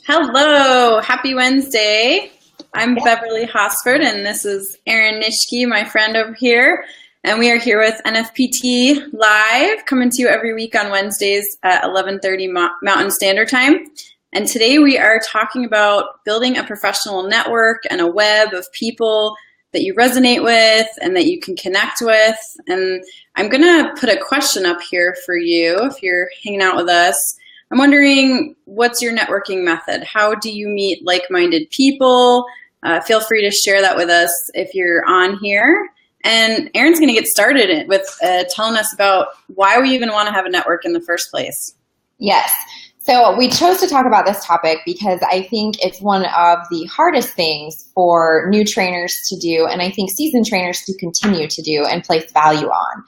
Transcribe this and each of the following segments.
Hello, happy Wednesday. I'm Beverly Hosford, and this is Erin Nishke, my friend over here. And we are here with NFPT Live, coming to you every week on Wednesdays at 11:30 Mountain Standard Time. And today we are talking about building a professional network and a web of people that you resonate with and that you can connect with. And I'm going to put a question up here for you if you're hanging out with us. I'm wondering, what's your networking method? How do you meet like-minded people? Feel free to share that with us if you're on here. And Erin's going to get started with telling us about why we even want to have a network in the first place. Yes. So we chose to talk about this topic because I think it's one of the hardest things for new trainers to do, and I think seasoned trainers to continue to do and place value on.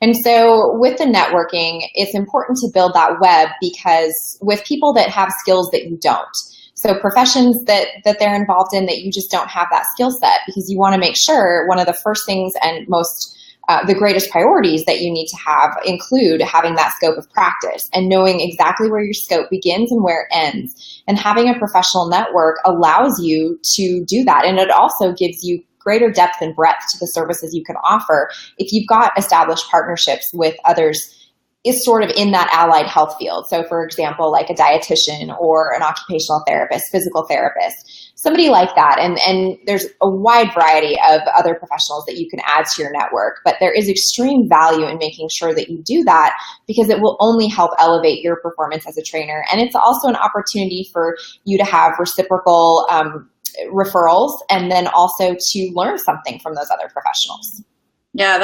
And so with the networking, it's important to build that web because with people that have skills that you don't. So professions that they're involved in that you just don't have that skill set, because you want to make sure one of the first things and the greatest priorities that you need to have include having that scope of practice and knowing exactly where your scope begins and where it ends. And having a professional network allows you to do that. And it also gives you greater depth and breadth to the services you can offer if you've got established partnerships with others is sort of in that allied health field. So for example, like a dietitian or an occupational therapist, physical therapist, somebody like that. And there's a wide variety of other professionals that you can add to your network, but there is extreme value in making sure that you do that because it will only help elevate your performance as a trainer. And it's also an opportunity for you to have reciprocal referrals and then also to learn something from those other professionals. Yeah,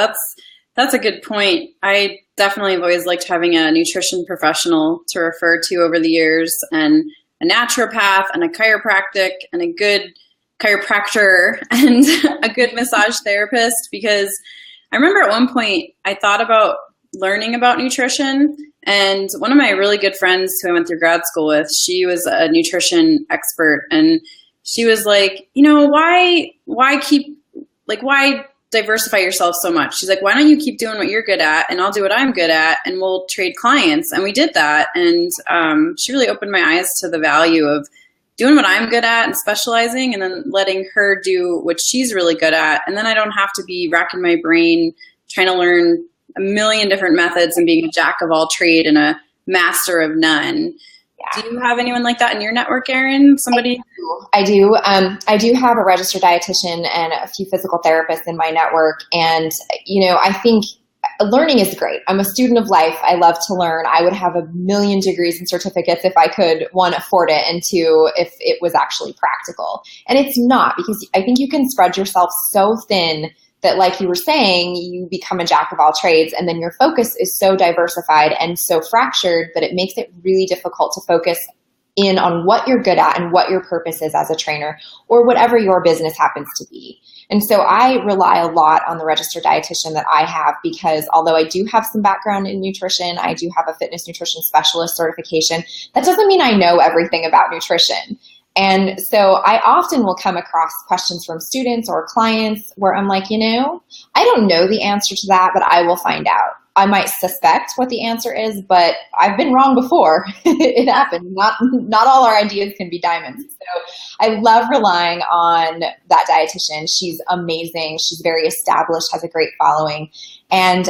that's a good point. I definitely have always liked having a nutrition professional to refer to over the years, and a naturopath and a chiropractic and a good chiropractor and a good massage therapist, because I remember at one point I thought about learning about nutrition, and one of my really good friends who I went through grad school with, she was a nutrition expert, and she was like, why diversify yourself so much? She's like, why don't you keep doing what you're good at and I'll do what I'm good at and we'll trade clients. And we did that. And she really opened my eyes to the value of doing what I'm good at and specializing and then letting her do what she's really good at. And then I don't have to be racking my brain trying to learn a million different methods and being a jack of all trade and a master of none. Yeah. Do you have anyone like that in your network, Erin? Somebody? I do. I do have a registered dietitian and a few physical therapists in my network. And, I think learning is great. I'm a student of life. I love to learn. I would have a million degrees and certificates if I could, one, afford it, and two, if it was actually practical. And it's not, because I think you can spread yourself so thin that, like you were saying, you become a jack of all trades, and then your focus is so diversified and so fractured that it makes it really difficult to focus in on what you're good at and what your purpose is as a trainer or whatever your business happens to be. And so I rely a lot on the registered dietitian that I have, because although I do have some background in nutrition, I do have a fitness nutrition specialist certification. That doesn't mean I know everything about nutrition. And so I often will come across questions from students or clients where I'm like, I don't know the answer to that, but I will find out. I might suspect what the answer is, but I've been wrong before. It happened. Not all our ideas can be diamonds. So I love relying on that dietitian. She's amazing. She's very established, has a great following, and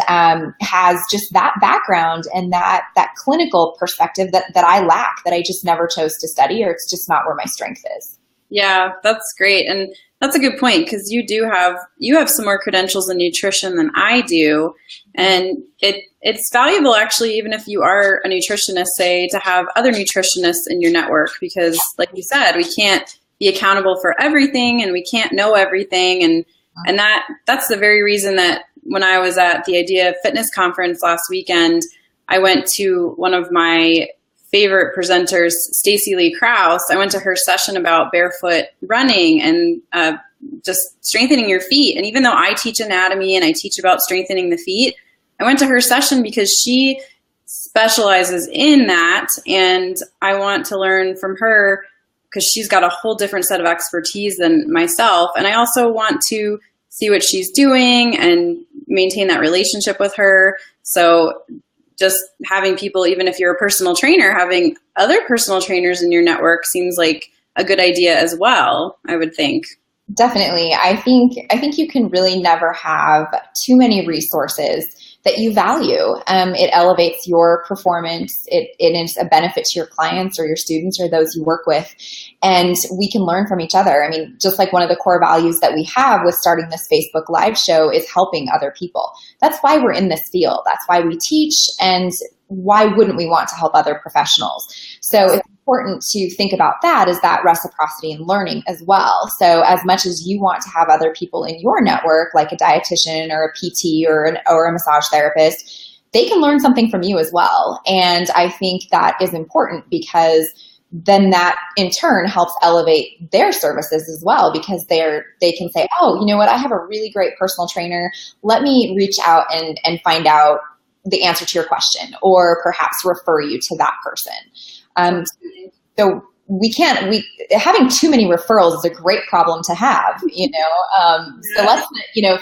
has just that background and that clinical perspective that I lack, that I just never chose to study, or it's just not where my strength is. Yeah, that's great. And that's a good point, because you have some more credentials in nutrition than I do. And it's valuable, actually, even if you are a nutritionist, say, to have other nutritionists in your network, because like you said, we can't be accountable for everything and we can't know everything. And that's the very reason that when I was at the Idea Fitness conference last weekend, I went to one of my favorite presenters, Stacey Lee Krause. I went to her session about barefoot running and just strengthening your feet. And even though I teach anatomy and I teach about strengthening the feet, I went to her session because she specializes in that. And I want to learn from her because she's got a whole different set of expertise than myself. And I also want to see what she's doing and maintain that relationship with her. So just having people, even if you're a personal trainer, having other personal trainers in your network seems like a good idea as well, I would think. Definitely. I think you can really never have too many resources that you value. It elevates your performance. It is a benefit to your clients or your students or those you work with. And we can learn from each other. I mean, just like one of the core values that we have with starting this Facebook Live show is helping other people. That's why we're in this field. That's why we teach. And why wouldn't we want to help other professionals? So it's important to think about that as that reciprocity and learning as well. So as much as you want to have other people in your network, like a dietitian or a PT or a massage therapist, they can learn something from you as well. And I think that is important because then that in turn helps elevate their services as well, because they can say, oh, you know what, I have a really great personal trainer. Let me reach out and find out the answer to your question, or perhaps refer you to that person. So having too many referrals is a great problem to have, so let's,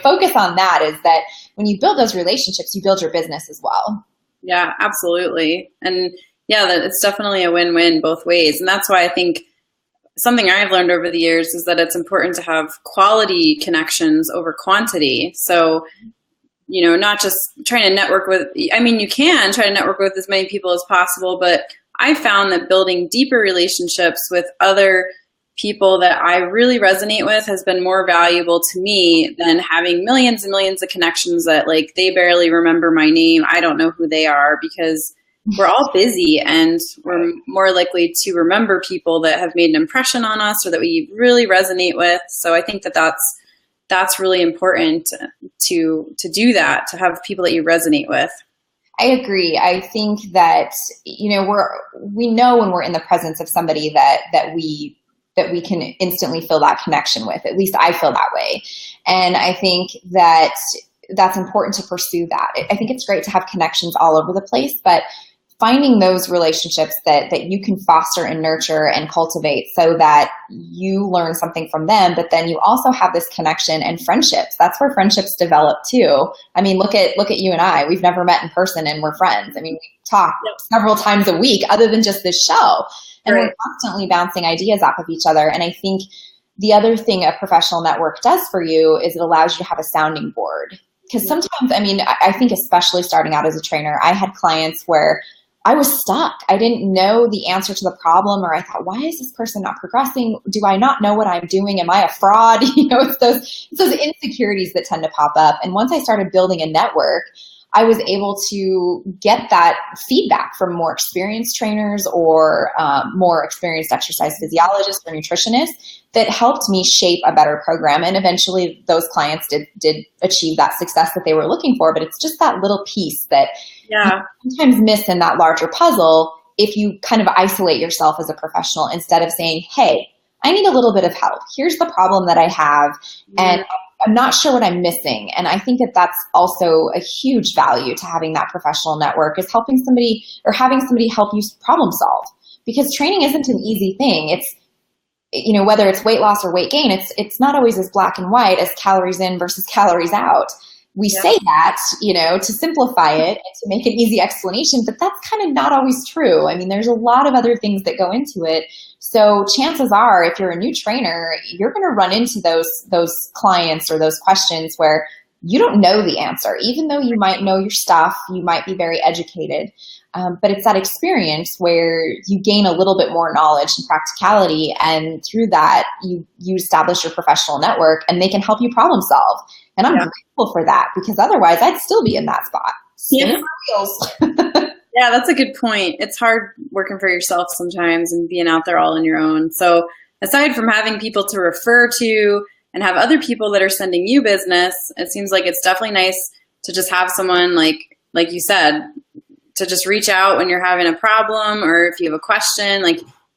focus on that, is that when you build those relationships, you build your business as well. Yeah, absolutely. And yeah, that it's definitely a win-win both ways. And that's why I think something I've learned over the years is that it's important to have quality connections over quantity. So, not just trying to network with, you can try to network with as many people as possible, but I found that building deeper relationships with other people that I really resonate with has been more valuable to me than having millions and millions of connections that they barely remember my name. I don't know who they are, because we're all busy and we're more likely to remember people that have made an impression on us or that we really resonate with. So I think that that's really important to do that, to have people that you resonate with. I agree. I think that, we know when we're in the presence of somebody that we can instantly feel that connection with. At least I feel that way. And I think that that's important to pursue that. I think it's great to have connections all over the place, but finding those relationships that you can foster and nurture and cultivate so that you learn something from them, but then you also have this connection and friendships. That's where friendships develop too. I mean, look at you and I. We've never met in person and we're friends. I mean, we talk several times a week other than just this show. And we're constantly bouncing ideas off of each other. And I think the other thing a professional network does for you is it allows you to have a sounding board. Because sometimes, I think especially starting out as a trainer, I had clients where I was stuck. I didn't know the answer to the problem, or I thought, why is this person not progressing? Do I not know what I'm doing? Am I a fraud? It's those insecurities that tend to pop up. And once I started building a network, I was able to get that feedback from more experienced trainers or more experienced exercise physiologists or nutritionists that helped me shape a better program. And eventually those clients did achieve that success that they were looking for. But it's just that little piece that you sometimes miss in that larger puzzle if you kind of isolate yourself as a professional instead of saying, hey, I need a little bit of help. Here's the problem that I have. And I'm not sure what I'm missing. And I think that that's also a huge value to having that professional network, is helping somebody or having somebody help you problem solve, because training isn't an easy thing. It's, whether it's weight loss or weight gain, it's not always as black and white as calories in versus calories out. We say that, to simplify it and to make an easy explanation, but that's kind of not always true. I mean, there's a lot of other things that go into it. So chances are, if you're a new trainer, you're going to run into those clients or those questions where you don't know the answer, even though you might know your stuff, you might be very educated. But it's that experience where you gain a little bit more knowledge and practicality. And through that, you establish your professional network and they can help you problem solve. And I'm grateful for that, because otherwise I'd still be in that spot. Yeah, that's a good point. It's hard working for yourself sometimes and being out there all on your own. So aside from having people to refer to and have other people that are sending you business, it seems like it's definitely nice to just have someone like you said, to just reach out when you're having a problem or if you have a question.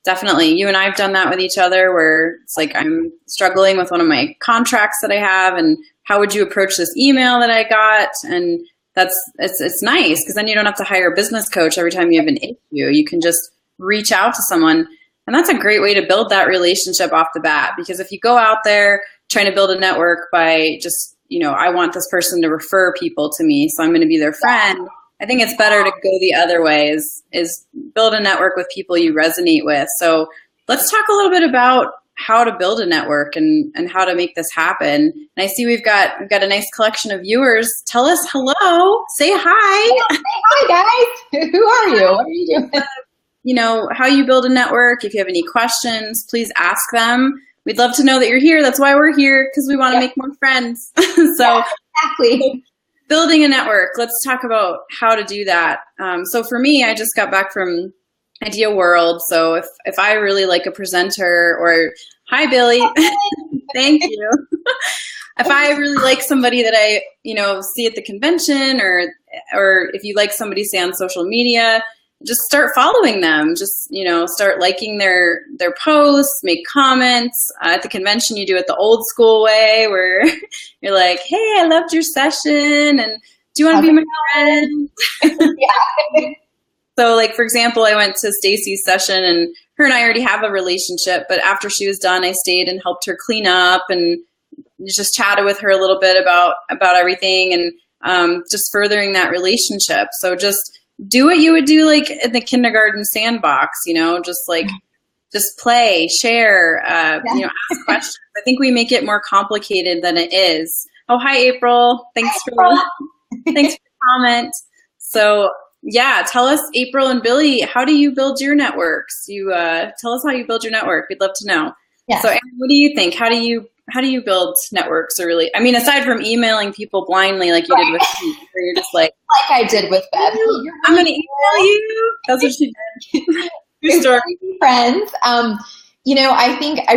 Definitely, you and I have done that with each other, where it's like I'm struggling with one of my contracts that I have, and how would you approach this email that I got? And it's nice, because then you don't have to hire a business coach every time you have an issue. You can just reach out to someone, and that's a great way to build that relationship off the bat. Because if you go out there trying to build a network by just, I want this person to refer people to me, so I'm going to be their friend, I think it's better to go the other way is build a network with people you resonate with. So let's talk a little bit about how to build a network and how to make this happen. And I see we've got a nice collection of viewers. Tell us hello. Say hi. Say hi, guys. Who are you? What are you doing? You know, how you build a network. If you have any questions, please ask them. We'd love to know that you're here. That's why we're here, because we want to make more friends. So exactly. Building a network. Let's talk about how to do that. So for me, I just got back from Idea World. So if I really like a presenter, or hi Billy, thank you. If I really like somebody that I see at the convention, or if you like somebody, say, on social media, just start following them. Just start liking their posts, make comments. At the convention, you do it the old school way, where you're like, "Hey, I loved your session, and do you want to be my friend?" Yeah. So, like, for example, I went to Stacy's session, and her and I already have a relationship. But after she was done, I stayed and helped her clean up, and just chatted with her a little bit about everything, and just furthering that relationship. So just do what you would do, like, in the kindergarten sandbox, just play, share, ask questions. I think we make it more complicated than it is. Oh, hi, April. Thanks for the comment. So yeah, tell us, April and Billy, how do you build your networks? You tell us how you build your network. We'd love to know. Yes. So, Aaron, what do you think? How do you build networks? Or really, I mean, aside from emailing people blindly like you did with me, where you're just like I did with Bev. I'm going to email you. That's what she did. True story. Friends. I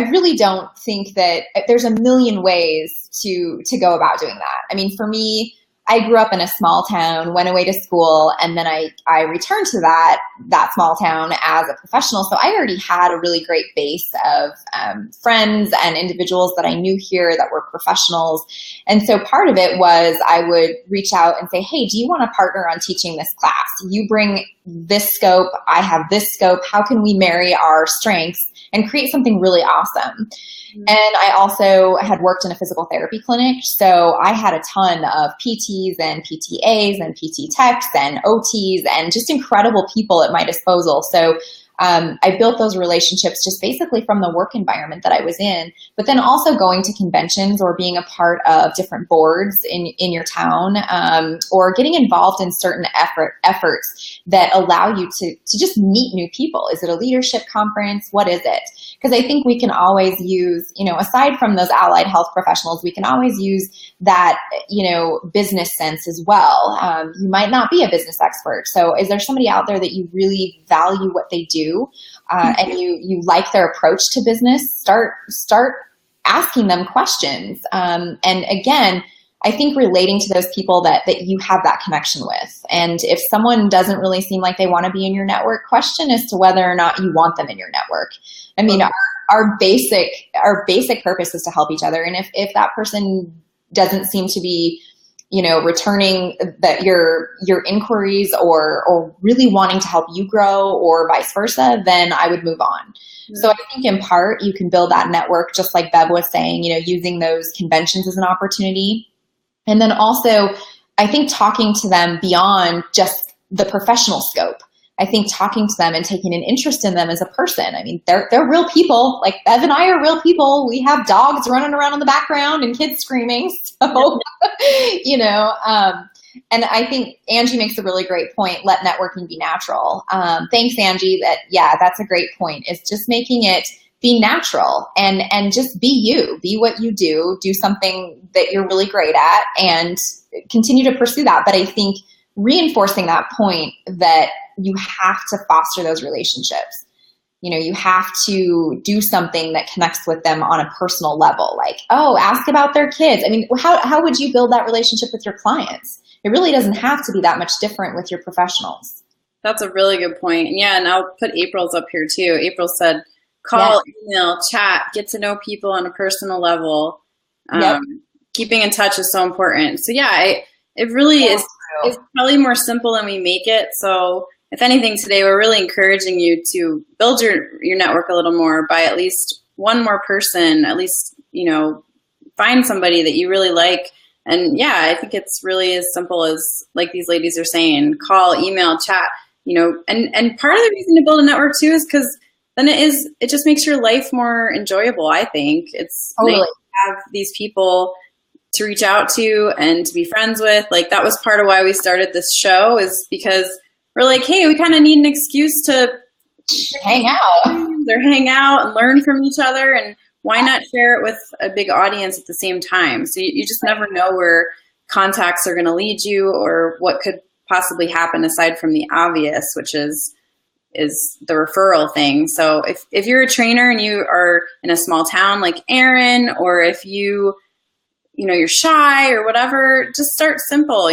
really don't think that there's a million ways to go about doing that. I mean, for me, I grew up in a small town, went away to school, and then I returned to that small town as a professional. So I already had a really great base of friends and individuals that I knew here that were professionals. And so part of it was I would reach out and say, hey, do you want to partner on teaching this class? You bring this scope, I have this scope. How can we marry our strengths and create something really awesome? And I also had worked in a physical therapy clinic, so I had a ton of PTs and PTAs and PT techs and OTs and just incredible people at my disposal. So I built those relationships just basically from the work environment that I was in, but then also going to conventions or being a part of different boards in your town, or getting involved in certain efforts that allow you to just meet new people. Is it a leadership conference? What is it? Because I think we can always use, aside from those allied health professionals, we can always use that, business sense as well. You might not be a business expert. So is there somebody out there that you really value what they do, and you like their approach to business? Start asking them questions. And again, I think relating to those people that you have that connection with. And if someone doesn't really seem like they want to be in your network, question as to whether or not you want them in your network. I mean, our basic purpose is to help each other. And if that person doesn't seem to be, returning that your inquiries or really wanting to help you grow, or vice versa, then I would move on. Mm-hmm. So I think in part you can build that network, just like Bev was saying, using those conventions as an opportunity. And then also, I think talking to them beyond just the professional scope. I think talking to them and taking an interest in them as a person. I mean, they're real people. Like Bev and I are real people. We have dogs running around in the background and kids screaming. So, and I think Angie makes a really great point. Let networking be natural. Thanks, Angie. That's a great point. It's just making it be natural and just be you, be what you do something that you're really great at and continue to pursue that. But I think reinforcing that point that you have to foster those relationships. You have to do something that connects with them on a personal level. Like, ask about their kids. I mean, how would you build that relationship with your clients? It really doesn't have to be that much different with your professionals. That's a really good point. And yeah, and I'll put April's up here too. April said, call, email, chat, get to know people on a personal level. Keeping in touch is so important. So yeah, it really is. It's probably more simple than we make it. So if anything today, we're really encouraging you to build your network a little more by at least one more person, at least, find somebody that you really like And yeah, I think it's really as simple as like these ladies are saying, call, email, chat, and part of the reason to build a network too is because then it just makes your life more enjoyable. I think it's Totally. nice to have these people to reach out to and to be friends with. Like that was part of why we started this show, is because we're like, hey, we kind of need an excuse to hang out or hang out and learn from each other, and why not share it with a big audience at the same time? So you just never know where contacts are going to lead you or what could possibly happen aside from the obvious, which is the referral thing. So if you're a trainer and you are in a small town like Erin, or if you're shy or whatever, just start simple,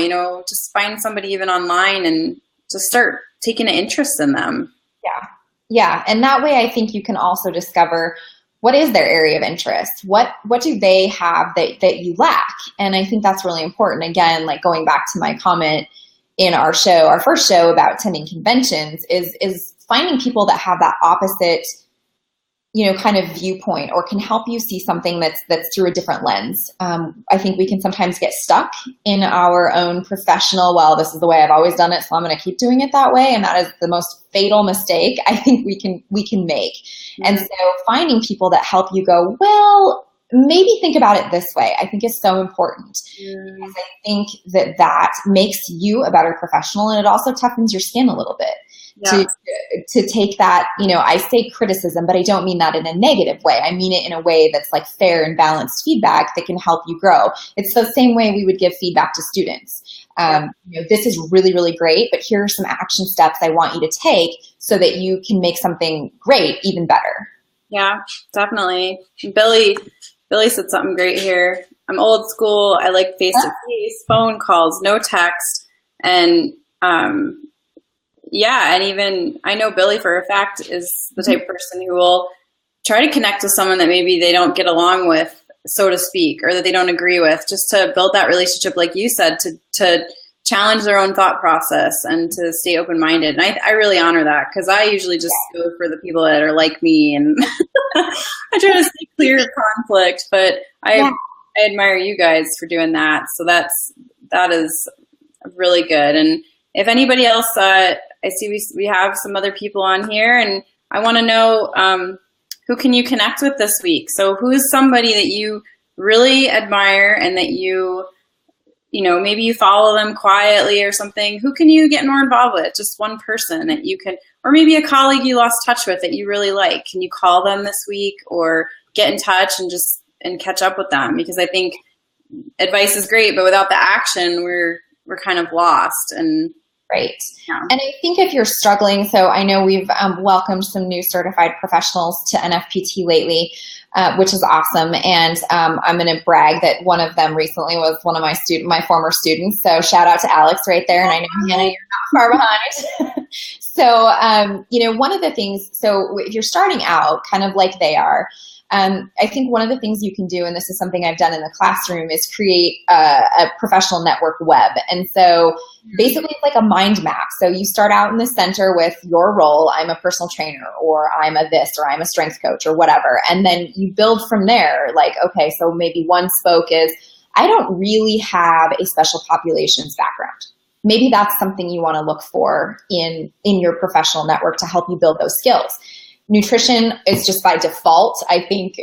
just find somebody even online and just start taking an interest in them. Yeah. Yeah. And that way I think you can also discover what is their area of interest? What do they have that you lack? And I think that's really important. Again, like going back to my comment in our first show about attending conventions is finding people that have that opposite, kind of viewpoint, or can help you see something that's through a different lens. I think we can sometimes get stuck in our own professional, well, this is the way I've always done it, so I'm going to keep doing it that way. And that is the most fatal mistake I think we can make. Mm-hmm. And so finding people that help you go, well, maybe think about it this way, I think is so important. Mm-hmm. Because I think that makes you a better professional, and it also toughens your skin a little bit. Yeah. To take that, I say criticism, but I don't mean that in a negative way. I mean it in a way that's like fair and balanced feedback that can help you grow. It's the same way we would give feedback to students. This is really, really great, but here are some action steps I want you to take so that you can make something great even better. Yeah, definitely. Billy said something great here. I'm old school. I like face-to-face, phone calls, no text. And, yeah, and even I know Billy for a fact is the type of person who will try to connect with someone that maybe they don't get along with, so to speak, or that they don't agree with, just to build that relationship, like you said, to challenge their own thought process and to stay open-minded. And I really honor that, because I usually just go for the people that are like me, and I try to stay clear of conflict, but I admire you guys for doing that. So that is really good. And if anybody else, I see we have some other people on here, and I want to know who can you connect with this week? So who is somebody that you really admire and that maybe you follow them quietly or something? Who can you get more involved with? Just one person that you can, or maybe a colleague you lost touch with that you really like. Can you call them this week or get in touch and catch up with them? Because I think advice is great, but without the action, we're kind of lost. And right. Yeah. And I think if you're struggling, so I know we've welcomed some new certified professionals to NFPT lately, which is awesome. And I'm going to brag that one of them recently was one of my former students. So shout out to Alex right there. And I know, Hannah, you're not far behind. So, one of the things, so if you're starting out kind of like they are, I think one of the things you can do, and this is something I've done in the classroom, is create a professional network web. And so basically it's like a mind map. So you start out in the center with your role. I'm a personal trainer, or I'm a this, or I'm a strength coach, or whatever. And then you build from there. Like, okay, so maybe one spoke is, I don't really have a special populations background. Maybe that's something you want to look for in your professional network to help you build those skills. Nutrition is just by default. I think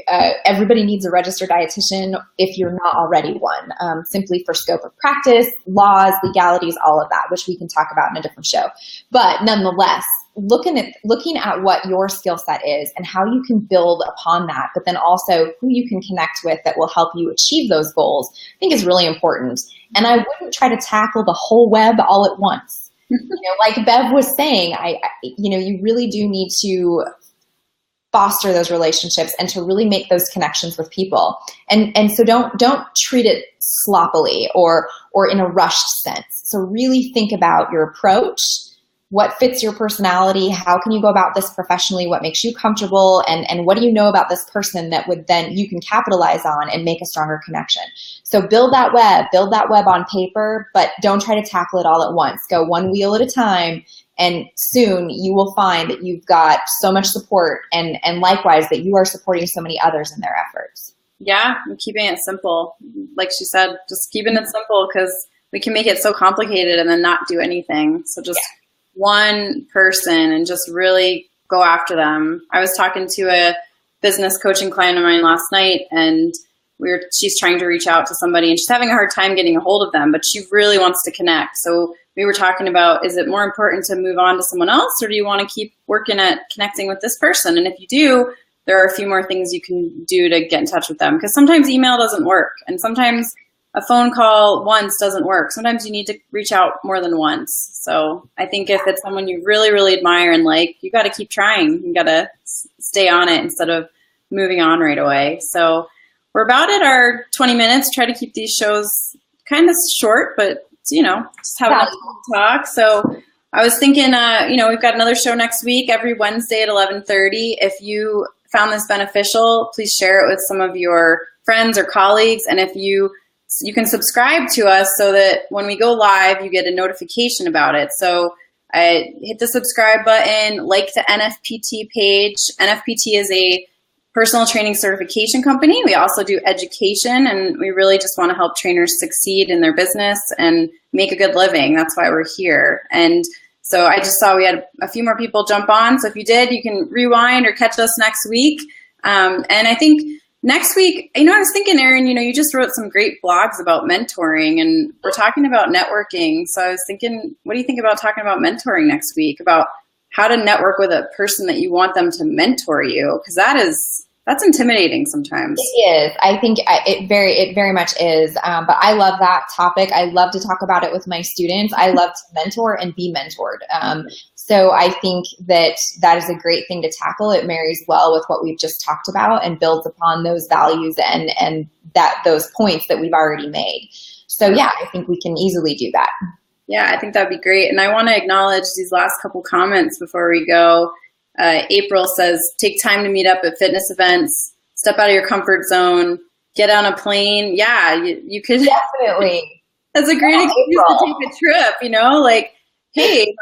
everybody needs a registered dietitian if you're not already one, simply for scope of practice, laws, legalities, all of that, which we can talk about in a different show. But nonetheless, looking at what your skill set is and how you can build upon that, but then also who you can connect with that will help you achieve those goals, I think is really important. And I wouldn't try to tackle the whole web all at once. Like Bev was saying, you really do need to foster those relationships and to really make those connections with people. And so don't treat it sloppily or in a rushed sense. So really think about your approach, what fits your personality, how can you go about this professionally, what makes you comfortable, and what do you know about this person that would then you can capitalize on and make a stronger connection. So build that web on paper, but don't try to tackle it all at once. Go one wheel at a time. And soon you will find that you've got so much support and likewise that you are supporting so many others in their efforts. Yeah, and keeping it simple. Like she said, just keeping it simple because we can make it so complicated and then not do anything. So just one person and just really go after them. I was talking to a business coaching client of mine last night, and she's trying to reach out to somebody and she's having a hard time getting a hold of them, but she really wants to connect. So we were talking about, is it more important to move on to someone else, or do you want to keep working at connecting with this person? And if you do, there are a few more things you can do to get in touch with them, because sometimes email doesn't work, and sometimes a phone call once doesn't work. Sometimes you need to reach out more than once. So I think if it's someone you really, really admire and like, you got to keep trying. You got to stay on it instead of moving on right away. So we're about at our 20 minutes. Try to keep these shows kind of short, but just have enough to talk. So I was thinking, we've got another show next week, every Wednesday at 11:30. If you found this beneficial, please share it with some of your friends or colleagues. And if you can subscribe to us so that when we go live, you get a notification about it. So hit the subscribe button, like the NFPT page. NFPT is a personal training certification company. We also do education, and we really just want to help trainers succeed in their business and make a good living. That's why we're here. And so I just saw we had a few more people jump on. So if you did, you can rewind or catch us next week. And I think next week, I was thinking, Erin, you just wrote some great blogs about mentoring, and we're talking about networking. So I was thinking, what do you think about talking about mentoring next week, about how to network with a person that you want them to mentor you? Because that's intimidating sometimes. It is. I think it very much is. But I love that topic. I love to talk about it with my students. I love to mentor and be mentored. So I think that is a great thing to tackle. It marries well with what we've just talked about and builds upon those values and those points that we've already made. So yeah, I think we can easily do that. Yeah, I think that'd be great. And I want to acknowledge these last couple comments before we go. April says, take time to meet up at fitness events, step out of your comfort zone, get on a plane. Yeah, you could. Definitely. That's a great excuse to take a trip, like, hey,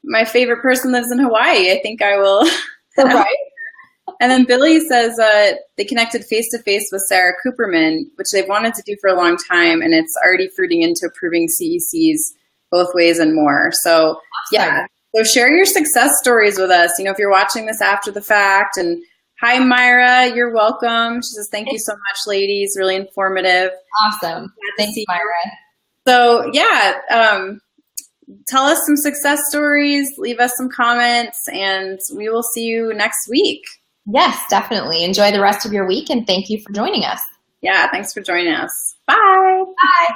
my favorite person lives in Hawaii. I think I will. Right. And then Billy says they connected face-to-face with Sarah Cooperman, which they've wanted to do for a long time, and it's already fruiting into approving CECs both ways and more. So, awesome. Yeah. So share your success stories with us. If you're watching this after the fact. And hi, Myra, you're welcome. She says, thank you so much, ladies. Really informative. Awesome. Thanks, Myra. So yeah, tell us some success stories, leave us some comments, and we will see you next week. Yes, definitely. Enjoy the rest of your week, and thank you for joining us. Yeah, thanks for joining us. Bye. Bye.